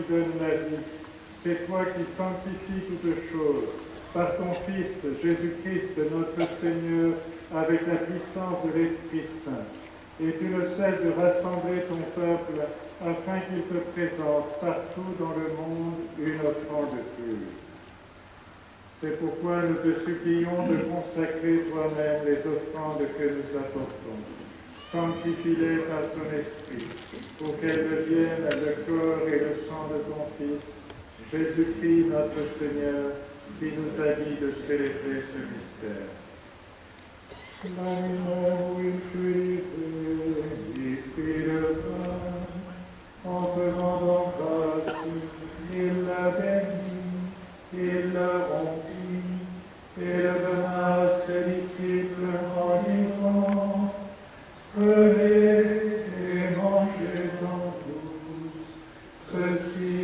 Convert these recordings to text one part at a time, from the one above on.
donnes la vie. C'est toi qui sanctifies toutes choses. Par ton Fils, Jésus-Christ, notre Seigneur, avec la puissance de l'Esprit Saint. Et tu ne cesses de rassembler ton peuple afin qu'il te présente partout dans le monde une offrande pure. C'est pourquoi nous te supplions de consacrer toi-même les offrandes que nous apportons. Sanctifie-les par ton Esprit, pour qu'elles deviennent le corps et le sang de ton Fils, Jésus-Christ notre Seigneur, qui nous a dit de célébrer ce mystère. L'agneau il fit le pain, en te rendant grâce, il l'a béni, il le rompit, et le donna à ses disciples en disant, prenez et mangez-en tous, ceci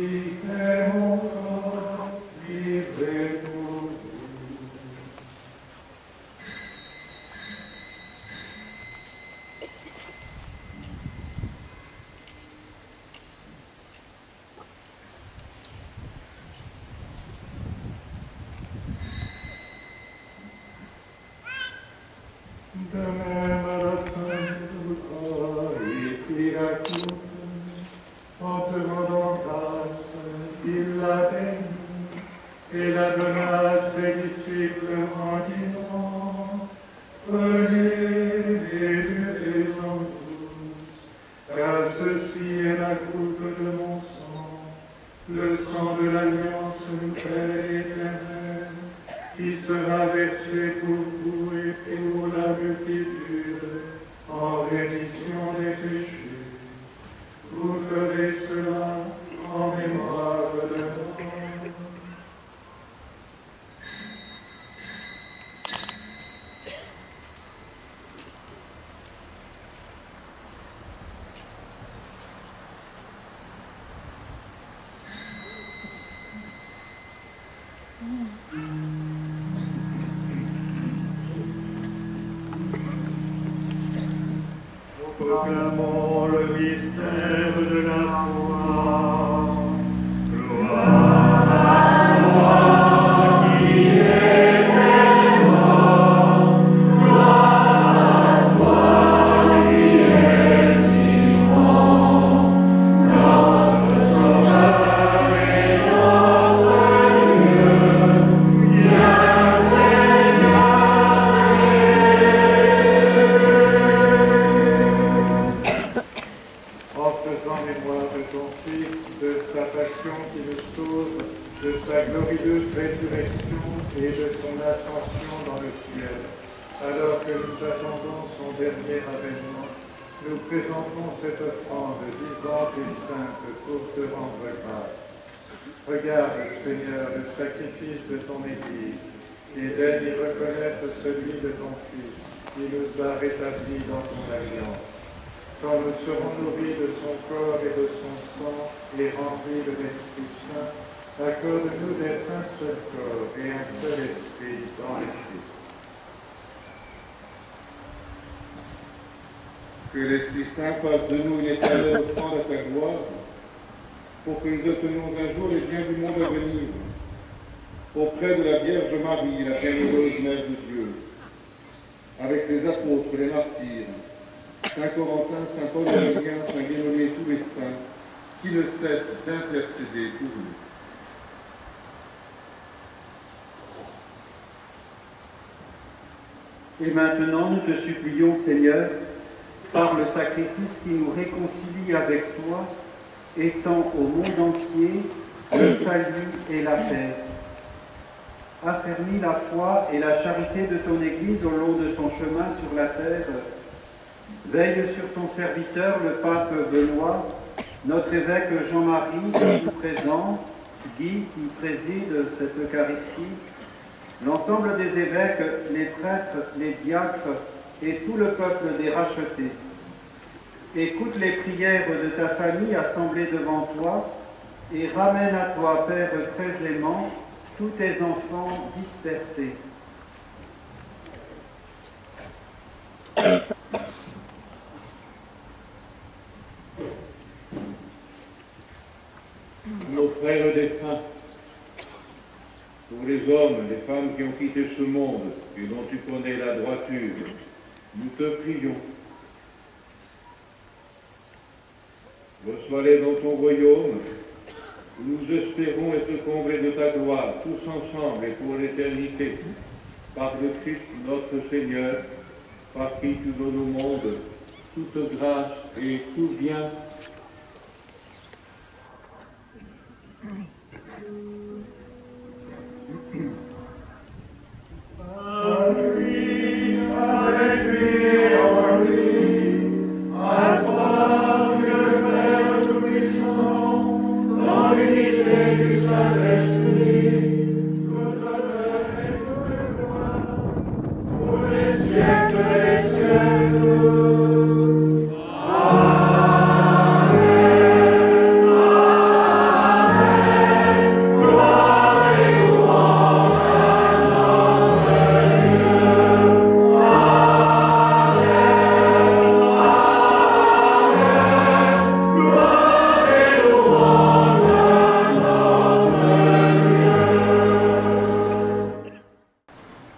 est mon corps livré pour vous. De même à la fin du repas, il fit la coupe, en te rendant grâce, il l'a bénie, et la donna à ses disciples en disant, prenez et buvez-en tous, car ceci est la coupe de mon sang, le sang de l'alliance nouvelle et éternelle, qui sera versé pour vous et pour la multitude en rémission des péchés. Vous ferez cela en mémoire de moi. Proclamons le mystère de la foi. Gloire à toi qui es mort, gloire à toi qui es vivant, notre Sauveur et notre Dieu, viens sa passion qui nous sauve, de sa glorieuse résurrection et de son ascension dans le ciel. Alors que nous attendons son dernier avènement, nous présentons cette offrande vivante et sainte pour te rendre grâce. Regarde, Seigneur, le sacrifice de ton Église et daigne y reconnaître celui de ton Fils qui nous a rétablis dans ton alliance. Quand nous serons nourris de son corps et de son sang et remplis de l'Esprit Saint, accorde-nous d'être un seul corps et un seul esprit dans le Christ. Que l'Esprit Saint fasse de nous une éternelle offrande à ta gloire, pour que nous obtenions un jour les biens du monde à venir, auprès de la Vierge Marie, la bienheureuse Mère de Dieu, avec les apôtres, les martyrs, Saint Corentin, Saint Paul Aurélien, Saint Guénolé et tous les saints, qui ne cessent d'intercéder pour nous. Et maintenant, nous te supplions, Seigneur, par le sacrifice qui nous réconcilie avec toi, étends au monde entier le salut et la paix. Affermis la foi et la charité de ton Église au long de son chemin sur la terre. Veille sur ton serviteur, le pape Benoît, notre évêque Jean-Marie, ici présent, Guy, qui préside cette Eucharistie, l'ensemble des évêques, les prêtres, les diacres et tout le peuple des rachetés. Écoute les prières de ta famille assemblée devant toi et ramène à toi, Père très aimant, tous tes enfants dispersés. nos frères défunts, pour les hommes, les femmes qui ont quitté ce monde et dont tu connais la droiture, nous te prions. Reçois-les dans ton royaume, où nous espérons être comblés de ta gloire, tous ensemble et pour l'éternité, par le Christ notre Seigneur, par qui tu donnes au monde toute grâce et tout bien.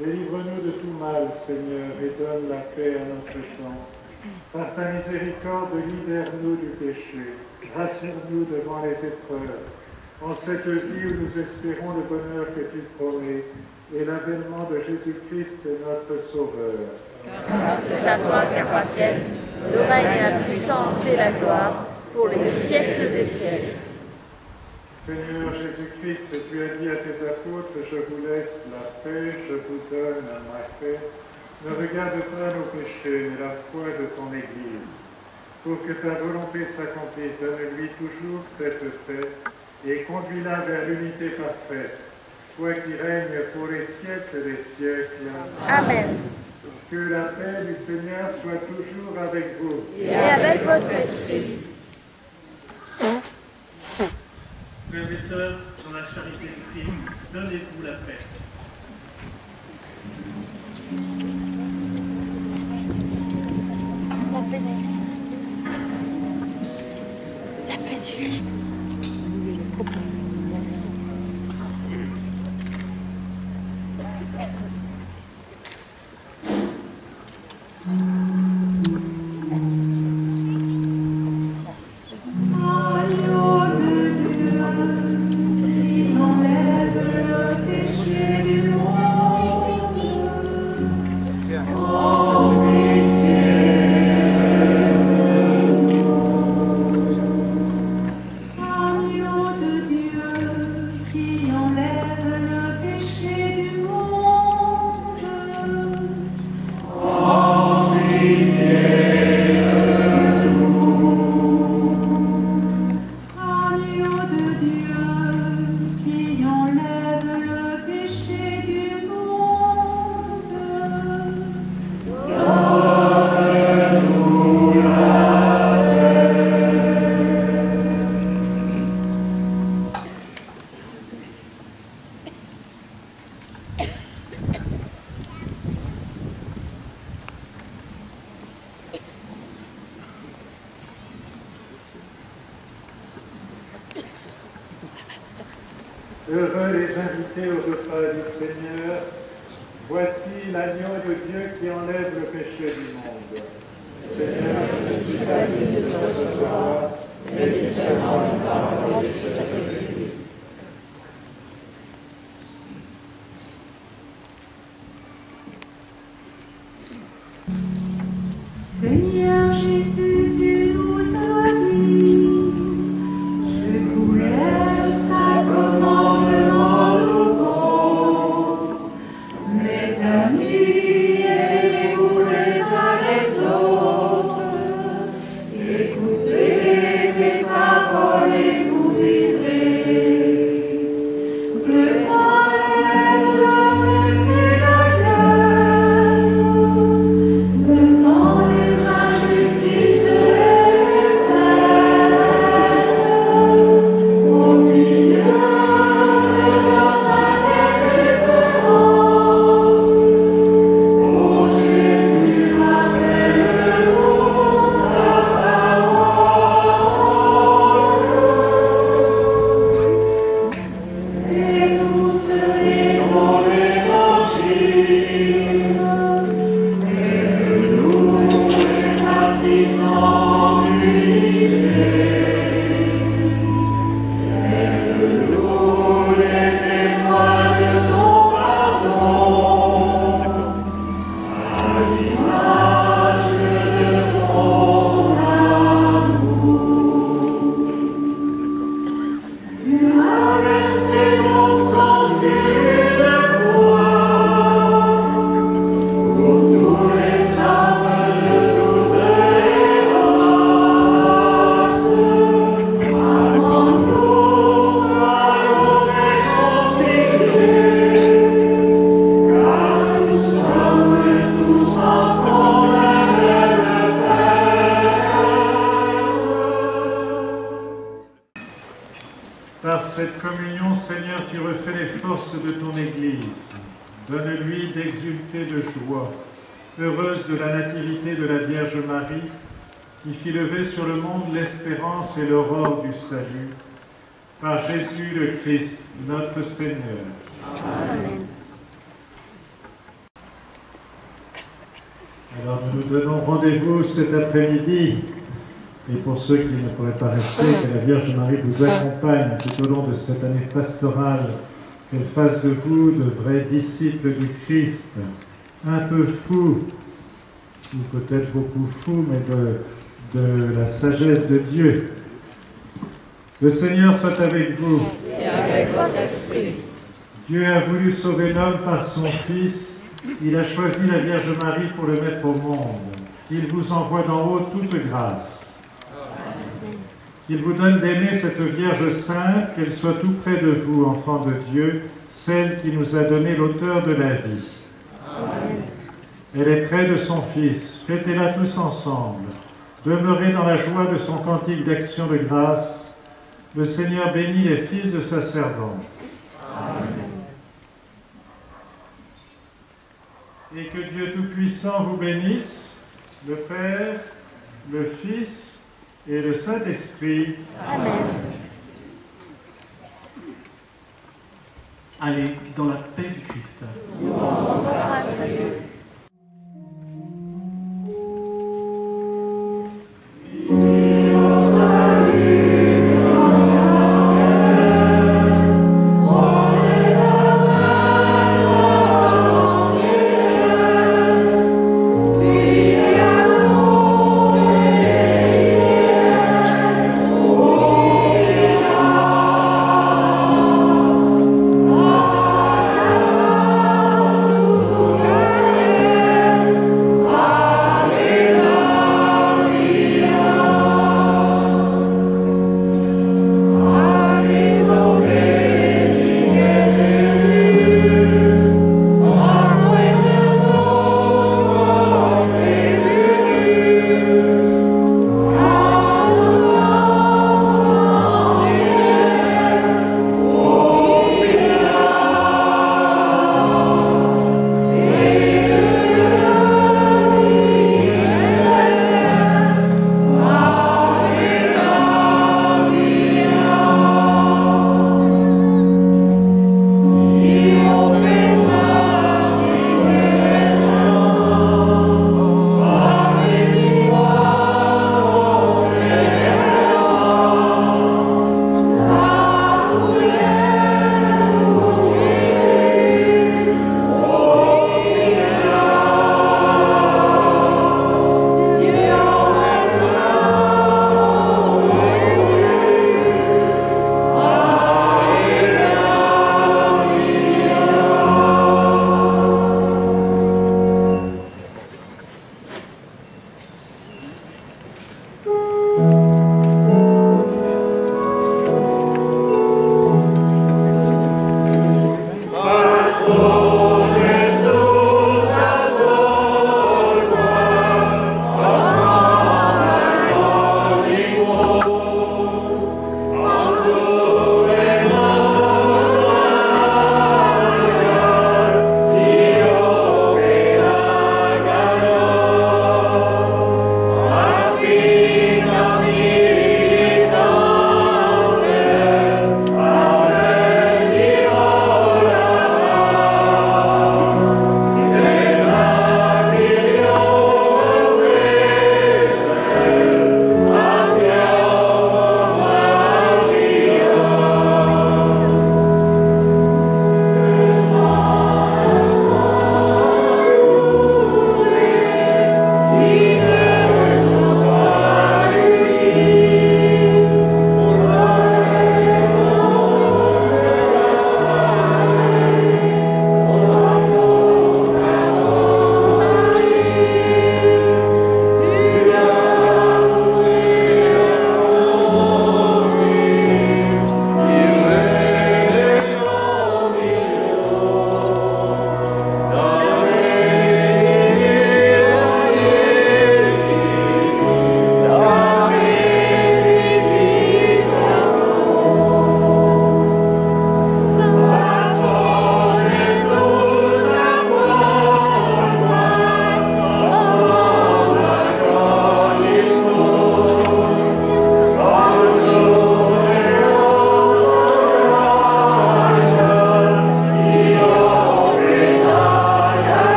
Délivre-nous de tout mal, Seigneur, et donne la paix à notre temps. Par ta miséricorde, libère-nous du péché. Rassure-nous devant les épreuves. En cette vie où nous espérons le bonheur que tu promets et l'avènement de Jésus-Christ, notre Sauveur. Car c'est à toi qu'appartiennent le règne et la puissance et la gloire pour les siècles des siècles. Seigneur Jésus-Christ, tu as dit à tes apôtres, je vous laisse la paix, je vous donne ma paix. Ne regarde pas nos péchés, mais la foi de ton Église. Pour que ta volonté s'accomplisse, donne-lui toujours cette paix et conduis-la vers l'unité parfaite. Toi qui règnes pour les siècles des siècles. Amen. Que la paix du Seigneur soit toujours avec vous. Et avec votre esprit. Frères et sœurs, dans la charité du Christ, donnez-vous la paix. La paix du Christ. La paix du Christ. Heureux les invités au repas du Seigneur. Voici l'agneau de Dieu qui enlève le péché du monde. Seigneur, je ne suis pas digne de te recevoir, mais dis seulement une parole et je serai guéri. Seigneur Jésus, tu nous as dit, je vous laisse un commandement nouveau. Mes amis, aimez-vous les uns les autres, écoutez mes paroles et vous vivrez. Par cette communion, Seigneur, tu refais les forces de ton Église. Donne-lui d'exulter de joie, heureuse de la nativité de la Vierge Marie, qui fit lever sur le monde l'espérance et l'aurore du salut. Par Jésus le Christ, notre Seigneur. Amen. Alors nous nous donnons rendez-vous cet après-midi. Et pour ceux qui ne pourraient pas rester, que la Vierge Marie vous accompagne tout au long de cette année pastorale, qu'elle fasse de vous de vrais disciples du Christ, un peu fous, ou peut-être beaucoup fous, mais de la sagesse de Dieu. Le Seigneur soit avec vous. Et avec votre esprit. Dieu a voulu sauver l'homme par son Fils. Il a choisi la Vierge Marie pour le mettre au monde. Il vous envoie d'en haut toute grâce. Qu'il vous donne d'aimer cette Vierge sainte, qu'elle soit tout près de vous, enfants de Dieu, celle qui nous a donné l'auteur de la vie. Amen. Elle est près de son Fils. Fêtez-la tous ensemble. Demeurez dans la joie de son cantique d'action de grâce. Le Seigneur bénit les fils de sa servante. Amen. Et que Dieu Tout-Puissant vous bénisse, le Père, le Fils et le Saint-Esprit. Amen. Allez dans la paix du Christ. Grâce à Dieu. Amen.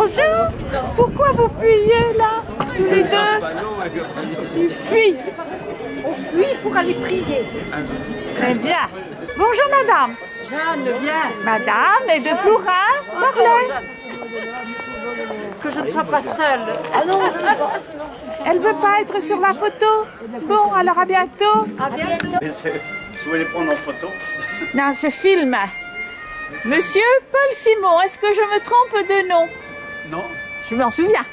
Bonjour. Pourquoi vous fuyez là, tous les deux? Ils fuient. On fuit pour aller prier. Très bien. Bonjour madame. Jeanne, viens. Madame est de Plourin, Marlène. Que je ne sois pas seule. Ah non, je ne veux pas. Elle veut pas être sur la photo. Bon, alors à bientôt. À bientôt. Si vous voulez prendre en photo. Dans ce film, Monsieur Paul Simon, est-ce que je me trompe de nom? Non. Je m'en souviens.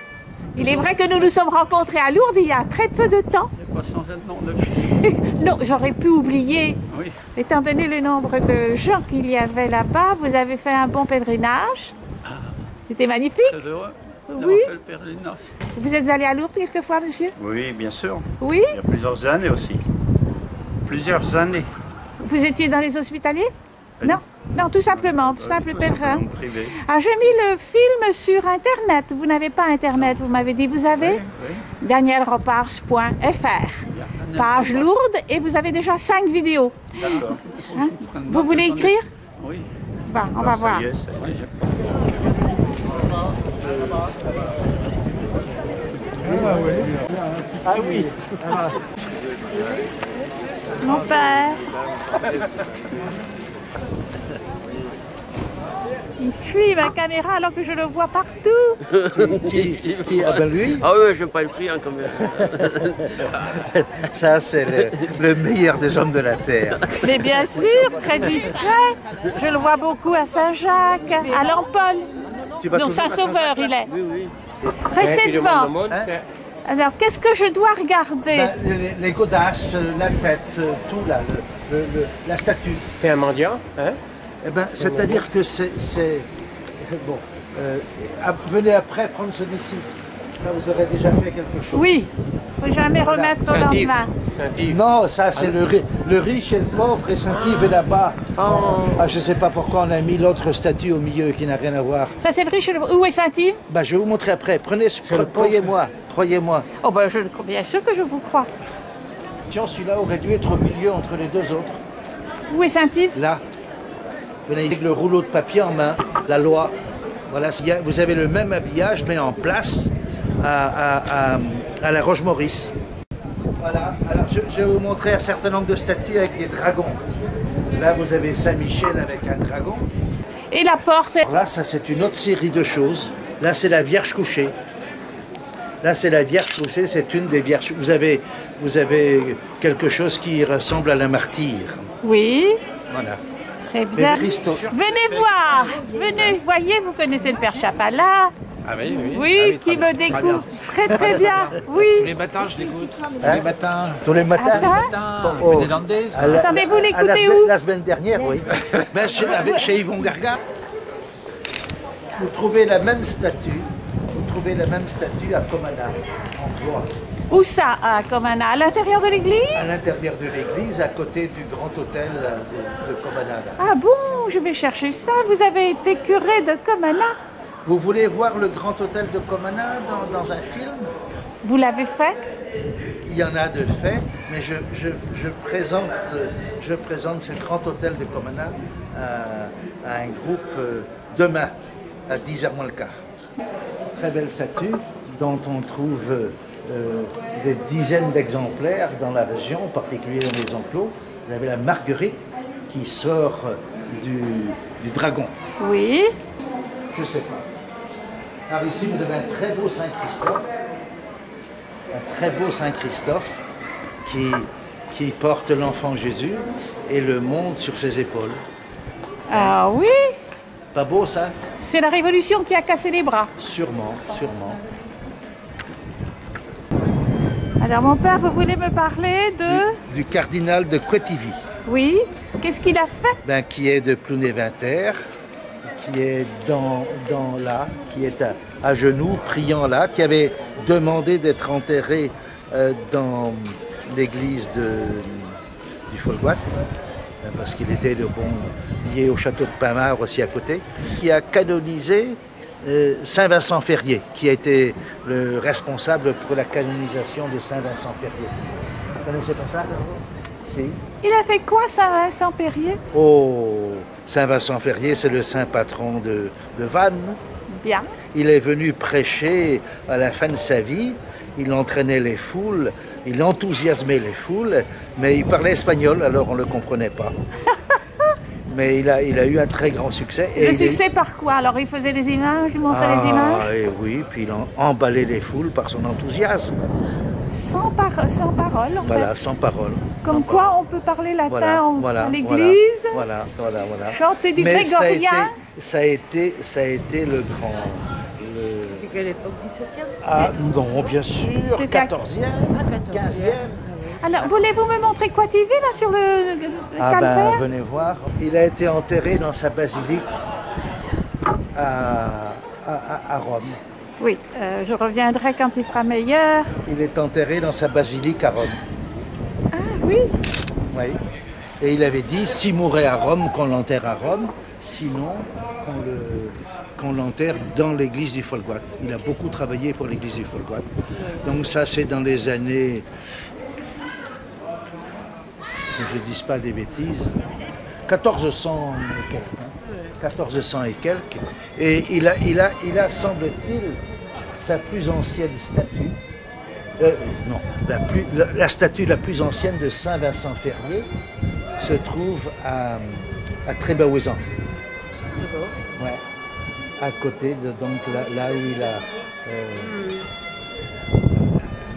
Il est vrai que nous nous sommes rencontrés à Lourdes il y a très peu de temps. Il n'y a pas changé de nom depuis. Non, j'aurais pu oublier. Oui. Étant donné le nombre de gens qu'il y avait là-bas, vous avez fait un bon pèlerinage. C'était magnifique. Très heureux d'avoir Oui. fait le pèlerinage. Vous êtes allé à Lourdes quelquefois, monsieur? Oui, bien sûr. Oui. Il y a plusieurs années aussi. Plusieurs années. Vous étiez dans les hospitaliers? Non, non, tout simplement, simple pèlerin. Privé. Ah, j'ai mis le film sur Internet. Vous n'avez pas Internet, vous m'avez dit. Vous avez Oui. danielropars.fr. Page lourde et vous avez déjà 5 vidéos. D'accord. Hein? Vous voulez écrire? Oui. Bon, on va voir. Ça y est, ça y est. Ah oui. Mon père. Il fuit ma caméra alors que je le vois partout. Ah ben lui? Ah oui, je n'aime pas le prix quand même. Ça, c'est le meilleur des hommes de la Terre. Mais bien sûr, très discret. Je le vois beaucoup à Saint-Jacques, à Lampol. Non, Saint-Sauveur, il est. Oui, oui. Restez devant. Alors, qu'est-ce que je dois regarder? Les godasses, la tête, tout là, la statue. C'est un mendiant, hein? Eh ben, c'est-à-dire que c'est... Bon, venez après prendre celui-ci. Là, vous aurez déjà fait quelque chose. Oui, il ne faut jamais remettre au lendemain. Non, ça c'est le riche et le pauvre, et Saint-Yves est là-bas. Ah, je ne sais pas pourquoi on a mis l'autre statue au milieu qui n'a rien à voir. Ça c'est le riche. Où est Saint-Yves? Ben, je vais vous montrer après. Croyez-moi, croyez-moi. Oh ben, bien sûr que je vous crois. Tiens, celui-là aurait dû être au milieu entre les deux autres. Où est Saint-Yves? Là. Vous avez le rouleau de papier en main, la loi. Voilà, vous avez le même habillage, mais en place à la Roche-Maurice. Voilà, alors je vais vous montrer un certain nombre de statues avec des dragons. Là, vous avez Saint-Michel avec un dragon. Et la porte? Là, ça, c'est une autre série de choses. Là, c'est la Vierge couchée. Là, c'est la Vierge couchée, c'est une des Vierges. Vous avez quelque chose qui ressemble à la martyre. Oui. Voilà. Très bien. Venez voir. Venez. Voyez, vous connaissez le Père Chapala. Ah oui, oui. Oui, Ah oui, qui me découvre très bien. Oui. Tous les matins, je l'écoute. Tous les matins. Tous les matins. Attendez, vous l'écoutez où? La semaine dernière, oui. Ben, chez Yvon Gargan. Vous trouvez la même statue. Vous trouvez la même statue à Comana, en bois. Où ça, à Comana? À l'intérieur de l'église? À l'intérieur de l'église, à côté du grand hôtel de Comana. Ah bon, je vais chercher ça. Vous avez été curé de Comana? Vous voulez voir le grand hôtel de Comana dans un film? Vous l'avez fait? Il y en a de faits, mais je présente ce grand hôtel de Comana à un groupe demain, à 10h moins le quart. Très belle statue dont on trouve des dizaines d'exemplaires dans la région, en particulier dans les enclos. Vous avez la Marguerite qui sort du dragon. Oui. Je ne sais pas. Alors ici, vous avez un très beau Saint-Christophe. Un très beau Saint-Christophe qui porte l'enfant Jésus et le monte sur ses épaules. Ah oui. Pas beau ça? C'est la Révolution qui a cassé les bras. Sûrement, sûrement. Alors mon père, vous voulez me parler du cardinal de Quetivy. Oui. Qu'est-ce qu'il a fait? Ben, qui est de Plounévinter, qui est là, qui est à genoux, priant là, qui avait demandé d'être enterré dans l'église du Folgoat, parce qu'il était lié au château de Pinmar aussi à côté, qui a canonisé Saint-Vincent Ferrier, qui a été le responsable pour la canonisation de Saint-Vincent Ferrier. Vous connaissez pas ça? Si. Il a fait quoi, Saint-Vincent Ferrier? Oh, Saint-Vincent Ferrier, c'est le saint patron de Vannes. Bien. Il est venu prêcher à la fin de sa vie, il entraînait les foules, il enthousiasmait les foules, mais il parlait espagnol, alors on ne le comprenait pas. Mais il a eu un très grand succès. Le succès par quoi? Alors il faisait des images, il montrait des images? Et oui, puis il emballait les foules par son enthousiasme. Sans parole, en Voilà, fait. sans parole. Comme quoi on peut parler latin à l'église, voilà. chanter du Mais grégorien. ça a été le grand... C'était quelle époque, 17e? Ah non, bien sûr, C'était à- 14e, 15e. Alors, voulez-vous me montrer quoi tu vis là sur le calvaire? Venez voir. Il a été enterré dans sa basilique à Rome. Oui, je reviendrai quand il fera meilleur. Il est enterré dans sa basilique à Rome. Ah oui. Oui. Et il avait dit, s'il mourait à Rome, qu'on l'enterre à Rome, sinon qu'on l'enterre dans l'église du Folgoat. Il a beaucoup travaillé pour l'église du Folgoat. Donc ça, c'est dans les années, que je ne dise pas des bêtises, 1400 et quelques. 1400 et quelques. Et il a semble-t-il, sa plus ancienne statue, la statue la plus ancienne de Saint Vincent Ferrier se trouve à Trébawezan. Ouais. À côté de donc là où il a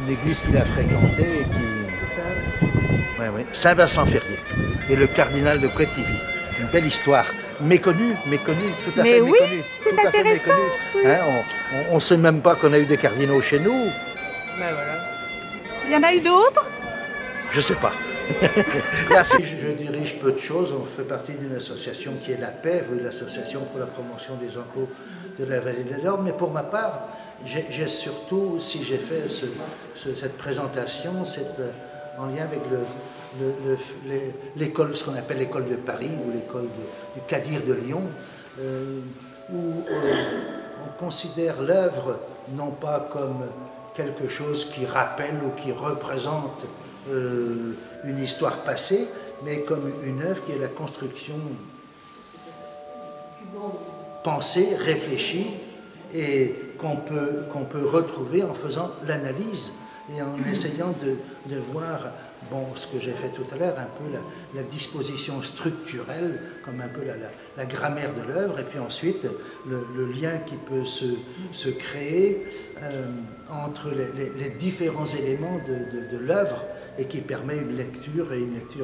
l'église qu'il a fréquentée et qui. Ouais. Saint Vincent Ferrier et le cardinal de Prétivy. Une belle histoire. Méconnue, tout à fait méconnue. Mais oui, c'est intéressant. Oui. Hein, on ne sait même pas qu'on a eu des cardinaux chez nous. Ben voilà. Il y en a eu d'autres? Je ne sais pas. Là, je dirige peu de choses. On fait partie d'une association qui est la PEV, l'association pour la promotion des enclos de la vallée de l'Orne. Mais pour ma part, j'ai surtout, si j'ai fait cette présentation, en lien avec l'école, ce qu'on appelle l'école de Paris ou l'école du Cadir de Lyon, où on considère l'œuvre non pas comme quelque chose qui rappelle ou qui représente une histoire passée, mais comme une œuvre qui est la construction pensée, réfléchie, et qu'on peut retrouver en faisant l'analyse et en essayant de voir, ce que j'ai fait tout à l'heure, un peu la disposition structurelle, comme un peu la grammaire de l'œuvre, et puis ensuite le lien qui peut se créer entre les différents éléments de l'œuvre et qui permet une lecture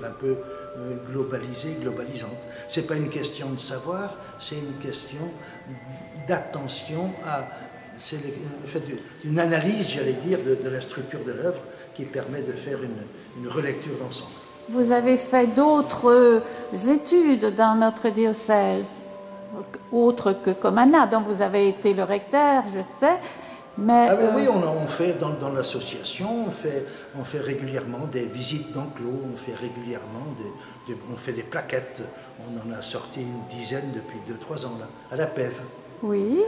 un peu globalisée, globalisante. Ce n'est pas une question de savoir, c'est une question d'attention c'est le fait d'une analyse, j'allais dire, de la structure de l'œuvre qui permet de faire une relecture d'ensemble. Vous avez fait d'autres études dans notre diocèse, autres que Comana, dont vous avez été le recteur, je sais. Mais oui, on fait dans l'association, on fait régulièrement des visites d'enclos, on fait régulièrement on fait des plaquettes. On en a sorti une dizaine depuis 2-3 ans, là, à la PEV. Oui.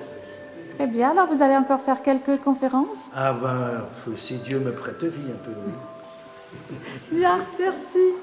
Très bien, alors vous allez encore faire quelques conférences? Ah si Dieu me prête vie un peu, oui. Bien, merci.